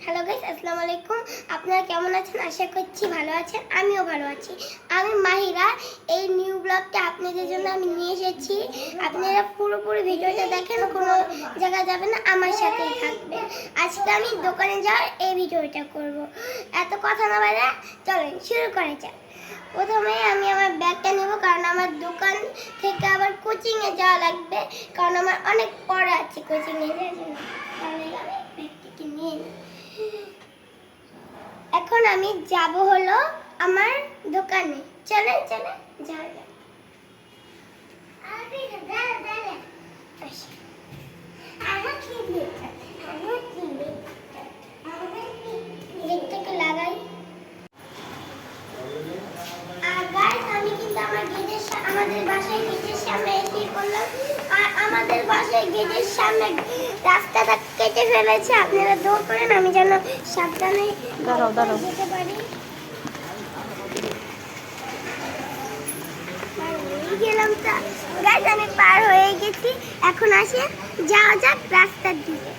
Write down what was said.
Hello guys, আসসালামু আলাইকুম। আপনারা কেমন আছেন? আশা করছি ভালো আছেন। আমিও ভালো আছি। আমি মাহিরা। এই নিউ ব্লগটা আপনাদের জন্য আমি নিয়ে এসেছি। আপনারা পুরোপুরি ভিডিওটা দেখেন, কোনো জায়গায় যাবেন না, আমার সাথেই থাকবেন। আজকে আমি দোকানে যাওয়ার এই ভিডিওটা করব। এত কথা না বলে চলেন শুরু করা যাক। প্রথমে আমি আমার ব্যাগটা নেব, কারণ আমার দোকান থেকে আবার কোচিংয়ে যাওয়া লাগবে, কারণ আমার অনেক পড়া আছে কোচিংয়ে যাওয়ার জন্য। তাহলে আমি ব্যাগটাকে নিয়ে নিই। এখন আমি যাব হলো আমার দোকানে। চলেন চলেন যাওয়া যাক। গেটটাকে লাগাই। আর গাইস, আমি কিন্তু আমাদের বাসায় গেটের সামনে এসে পড়লাম। আর আমাদের বাসায় গেটের সামনে রাস্তাটা কেটে ফেলেছে। আপনারা দোয়া করেন আমি যেন সাবধানে যেতে পারি। গেলাম তো গাইস, আমি পার হয়ে গেছি। এখন আসে যাওয়া যাক রাস্তার দিকে।